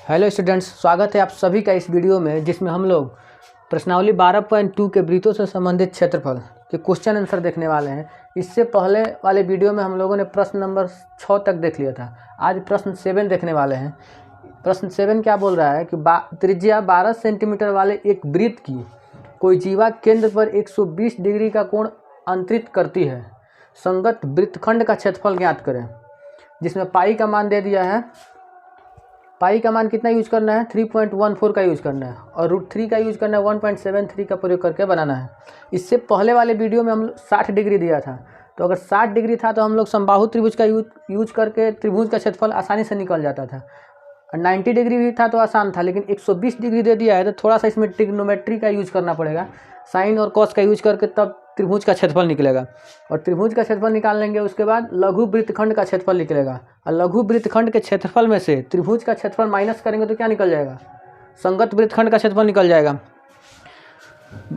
Hello students, स्वागत है आप सभी का इस वीडियो में जिसमें हम लोग प्रश्नावली 12.2 के वृत्तों से संबंधित क्षेत्रफल के क्वेश्चन आंसर देखने वाले हैं। इससे पहले वाले वीडियो में हम लोगों ने प्रश्न नंबर 6 तक देख लिया था। आज प्रश्न 7 देखने वाले हैं। प्रश्न 7 क्या बोल रहा है कि त्रिज्या 12 सेंटीमीटर वाले एक वृत्त की कोई जीवा केंद्र पर 120 डिग्री का कोण अंतरित करती है। संगत वृत्तखंड का क्षेत्रफल ज्ञात करें। जिसमें पाई का मान दे दिया है। पाई का मान कितना यूज करना है? 3.14 का यूज करना है और √3 का यूज करना है 1.73 का प्रयोग करके बनाना है। इससे पहले वाले वीडियो में हम 60 डिग्री दिया था, तो अगर 60 डिग्री था तो हम लोग समबाहु त्रिभुज का यूज करके त्रिभुज का क्षेत्रफल आसानी से निकल जाता था। और 90 डिग्री भी था तो आसान था, लेकिन 120 डिग्री दे दिया है तो थोड़ा सा इसमें ट्रिग्नोमेट्री का यूज करना पड़ेगा। साइन और कॉस का यूज करके तब त्रिभुज का क्षेत्रफल निकलेगा। और त्रिभुज का क्षेत्रफल निकाल लेंगे, उसके बाद लघु वृत्तखंड का क्षेत्रफल निकलेगा। और लघु वृत्तखंड के क्षेत्रफल में से त्रिभुज का क्षेत्रफल माइनस करेंगे तो क्या निकल जाएगा? संगत वृत्तखंड का क्षेत्रफल निकल जाएगा।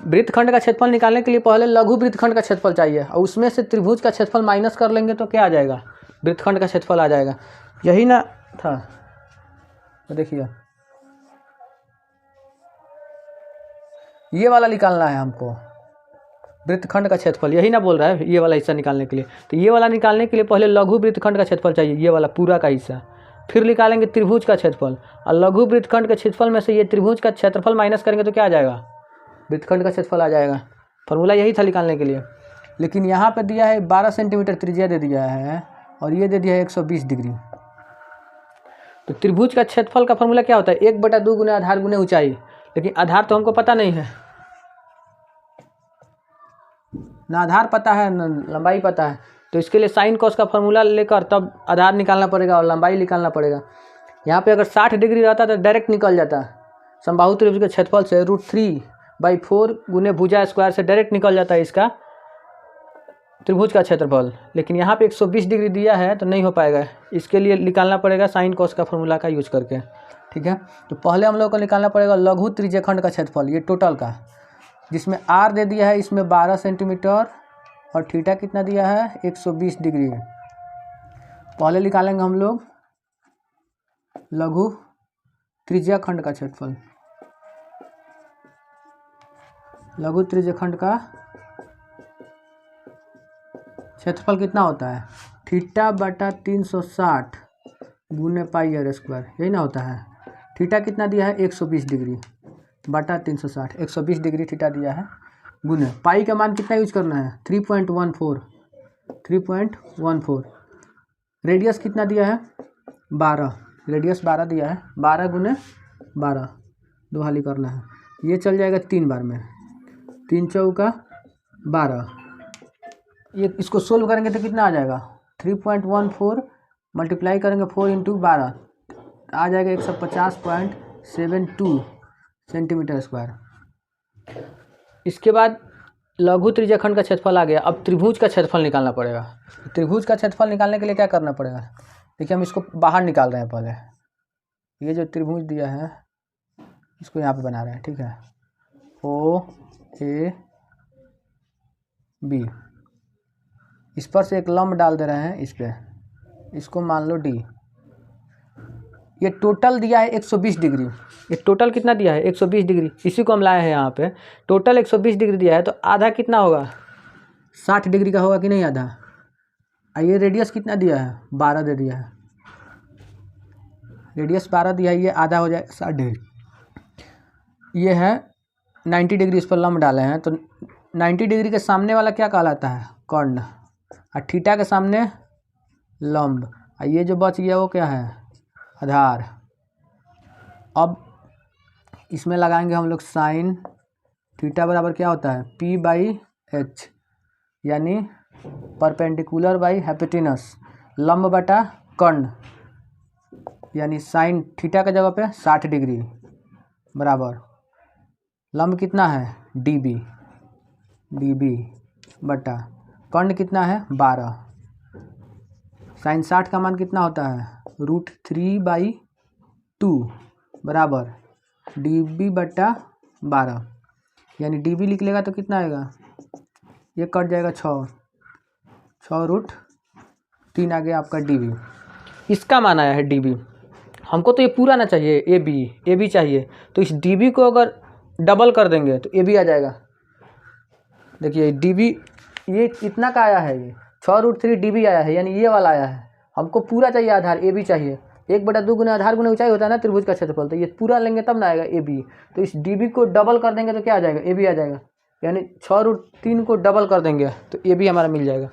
वृत्तखंड का क्षेत्रफल निकालने के लिए पहले लघु वृत्तखंड का क्षेत्रफल चाहिए और उसमें से त्रिभुज का क्षेत्रफल माइनस कर लेंगे तो क्या आ जाएगा? वृत्तखंड का क्षेत्रफल आ जाएगा। यही ना था, तो देखिए ये वाला निकालना है हमको, वृत्तखंड का क्षेत्रफल। यही ना बोल रहा है ये वाला हिस्सा निकालने के लिए। तो ये वाला निकालने के लिए पहले लघु वृत्तखंड का क्षेत्रफल चाहिए, ये वाला पूरा का हिस्सा। फिर निकालेंगे त्रिभुज का क्षेत्रफल और लघु वृत्तखंड के क्षेत्रफल में से ये त्रिभुज का क्षेत्रफल माइनस करेंगे तो क्या आ जाएगा? वृत्तखंड का क्षेत्रफल आ जाएगा। फॉर्मूला यही था निकालने के लिए। लेकिन यहाँ पर दिया है 12 सेंटीमीटर त्रिज्या दे दिया है और ये दे दिया है 120 डिग्री। तो त्रिभुज का क्षेत्रफल का फॉर्मूला क्या होता है? 1/2 गुने आधार गुने ऊंचाई। लेकिन आधार तो हमको पता नहीं है, ना आधार पता है ना लंबाई पता है। तो इसके लिए साइन कॉस का फॉर्मूला लेकर तब आधार निकालना पड़ेगा और लंबाई निकालना पड़ेगा। यहाँ पे अगर 60 डिग्री रहता तो डायरेक्ट निकल जाता। समबाहु त्रिभुज के क्षेत्रफल से √3/4 गुने भुजा स्क्वायर से डायरेक्ट निकल जाता है इसका त्रिभुज का क्षेत्रफल। लेकिन यहाँ पे 120 डिग्री दिया है तो नहीं हो पाएगा। इसके लिए निकालना पड़ेगा साइन कॉस का फॉर्मूला का यूज करके। ठीक है, तो पहले हम लोग को निकालना पड़ेगा लघु त्रिज्यखंड का क्षेत्रफल, ये टोटल का, जिसमें आर दे दिया है इसमें 12 सेंटीमीटर और थीटा कितना दिया है? 120 डिग्री। पहले निकालेंगे हम लोग लघु त्रिज्यखंड का क्षेत्रफल। लघु त्रिज्यखंड का क्षेत्रफल कितना होता है? θ/360 गुने πr², यही ना होता है। थीटा कितना दिया है? 120 डिग्री बटा 360, 120 डिग्री थीटा दिया है गुने पाई का मान कितना यूज करना है? 3.14। रेडियस कितना दिया है? 12, रेडियस 12 दिया है। 12 गुने 12 दो हाली करना है, ये चल जाएगा 3 बार में, 3 चौका 12। ये इसको सोल्व करेंगे तो कितना आ जाएगा? 3.14 मल्टीप्लाई करेंगे 4 × 12 आ जाएगा 150.72 सेंटीमीटर स्क्वायर। इसके बाद लघु त्रिज्यखंड का क्षेत्रफल आ गया। अब त्रिभुज का क्षेत्रफल निकालना पड़ेगा। त्रिभुज का क्षेत्रफल निकालने के लिए क्या करना पड़ेगा? देखिए हम इसको बाहर निकाल रहे हैं। पहले ये जो त्रिभुज दिया है इसको यहाँ पे बना रहे हैं। ठीक है, OAB, इस पर से एक लंब डाल दे रहे हैं इस पे, इसको मान लो D। ये टोटल दिया है 120 डिग्री। ये टोटल कितना दिया है? 120 डिग्री। इसी को हम लाए हैं यहाँ पे। टोटल 120 डिग्री दिया है तो आधा कितना होगा? 60 डिग्री का होगा कि नहीं? आधा। ये रेडियस कितना दिया है? 12 दे दिया है। रेडियस 12 दिया है, ये आधा हो जाए 60 डिग्री। ये है 90 डिग्री, इस पर लंब डाले हैं तो 90 डिग्री के सामने वाला क्या कहलाता है? कर्ण। और थीटा के सामने लंब। और ये जो बच गया वो क्या है? आधार। अब इसमें लगाएंगे हम लोग साइन। थीटा बराबर क्या होता है? P/H, यानी परपेंडिकुलर बाई हाइपोटेनस, लंब बटा कर्ण, यानी साइन थीटा के जगह पे 60 डिग्री बराबर लंब कितना है? DB बटा कर्ण कितना है? 12। साइन 60 का मान कितना होता है? √3/2 बराबर DB/12, यानी DB लिख लेगा तो कितना आएगा? ये कट जाएगा 6 √3 आ गया आपका DB। इसका मान आया है DB। हमको तो ये पूरा ना चाहिए, ए बी चाहिए। तो इस डी बी को अगर डबल कर देंगे तो ए बी आ जाएगा। देखिए डी बी ये इतना का आया है, ये 6√3 डी बी आया है, यानी ये वाला आया है। हमको पूरा चाहिए आधार, ए बी चाहिए। 1/2 गुना आधार गुना ऊंचाई होता है ना त्रिभुज का क्षेत्रफल, तो ये पूरा लेंगे तब ना आएगा ए बी। तो इस डी बी को डबल कर देंगे तो क्या आ जाएगा, ए बी आ जाएगा। यानी 6√3 को डबल कर देंगे तो ए बी हमारा मिल जाएगा।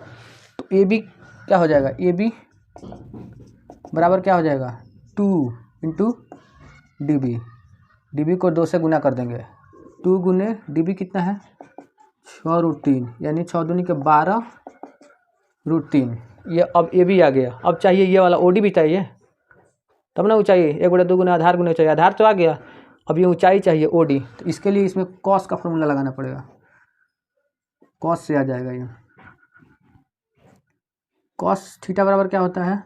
तो ए बी क्या हो जाएगा, ए बी बराबर क्या हो जाएगा, 2 into D B. D B को 2 से गुना कर देंगे, 2 गुने डी बी कितना है 6√3, यानी 6 दूनी के 12√3। ये अब ए बी आ गया। अब चाहिए ये वाला ओ डी भी चाहिए तब ना ऊंचाई, 1/2 गुना आधार गुना ऊंचाई। आधार तो आ गया, अब ये ऊंचाई चाहिए ओ डी। तो इसके लिए इसमें कॉस का फॉर्मूला लगाना पड़ेगा, कॉस से आ जाएगा ये। कॉस थीटा बराबर क्या होता है,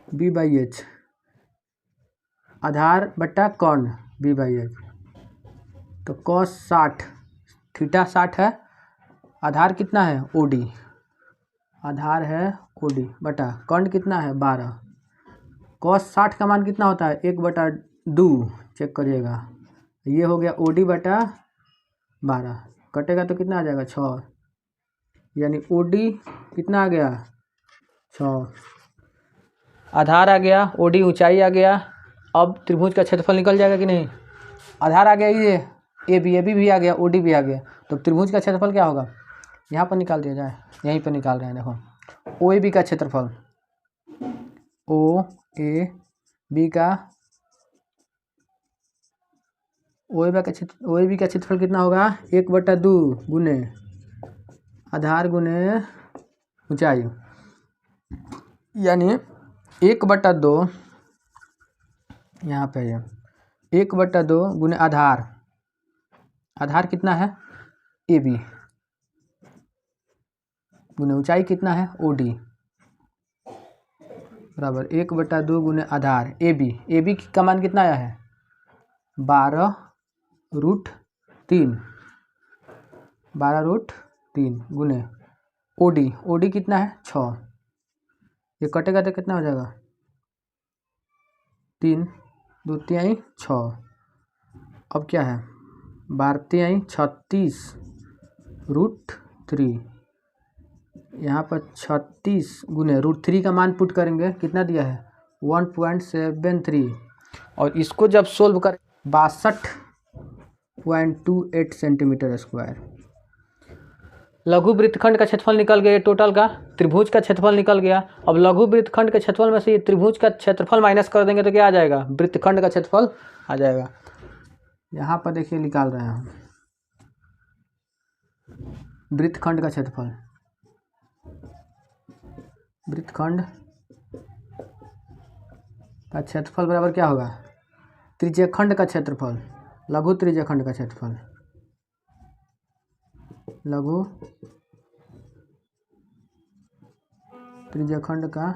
b/h, आधार बट्टा कर्ण b/h। तो कॉस 60, थीटा 60 है, आधार कितना है ओ डी, आधार है ओ डी बटा कर्ण कितना है 12। कॉस 60 का मान कितना होता है 1/2, चेक करिएगा। ये हो गया ओ डी बटा 12, कटेगा तो कितना आ जाएगा 6, यानी ओ डी कितना आ गया 6। आधार आ गया, ओ डी ऊंचाई आ गया। अब त्रिभुज का क्षेत्रफल निकल जाएगा कि नहीं, आधार आ गया, ये ए बी भी आ गया, ओ डी भी आ गया। तो त्रिभुज का क्षेत्रफल क्या होगा, यहाँ पर निकाल दिया जाए, यहीं पर निकाल रहे हैं। देखो ओ ए बी का क्षेत्रफल, ओ ए बी का क्षेत्रफल कितना होगा 1/2 गुने आधार गुने ऊंचाई, यानी 1/2 यहाँ पे है 1/2 गुने आधार, आधार कितना है ए बी गुने ऊंचाई कितना है ओ डी, बराबर 1/2 गुने आधार ए बी का मान कितना आया है 12√3 गुने ओ डी कितना है 6। ये कटेगा तो कितना हो जाएगा 3 2 तिहाई 6। अब क्या है 12 तिहाई 36√3, यहाँ पर 36 गुने √3 का मान पुट करेंगे, कितना दिया है 1.73, और इसको जब सोल्व कर 62.28 सेंटीमीटर स्क्वायर। लघु वृत्तखंड का क्षेत्रफल निकल गया टोटल का, त्रिभुज का क्षेत्रफल निकल गया। अब लघु वृत्तखंड के क्षेत्रफल में से ये त्रिभुज का क्षेत्रफल माइनस कर देंगे तो क्या आ जाएगा, वृत्तखंड का क्षेत्रफल आ जाएगा। यहाँ पर देखिए निकाल रहे हैं हम वृत्तखंड का क्षेत्रफल। वृत्तखंड का क्षेत्रफल बराबर क्या होगा त्रिज्यखंड का क्षेत्रफल, लघु त्रिज्यखंड का क्षेत्रफल, लघु त्रिज्यखंड का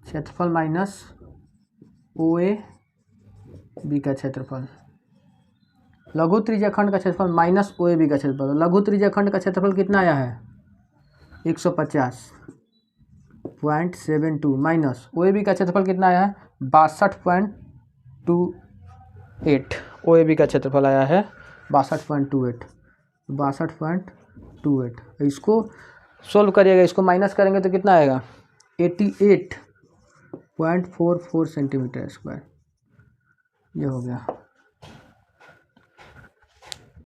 क्षेत्रफल माइनस ओ ए बी का क्षेत्रफल। लघु त्रिज्यखंड का क्षेत्रफल माइनस ओ ए बी का क्षेत्रफल। लघु त्रिज्यखंड का क्षेत्रफल कितना आया है 150.72 माइनस ओ ए बी का क्षेत्रफल कितना आया है 62.28। ओ ए बी का क्षेत्रफल आया है 62.28। इसको सोल्व करिएगा, इसको माइनस करेंगे तो कितना आएगा 88.44 सेंटीमीटर स्क्वायर। ये हो गया।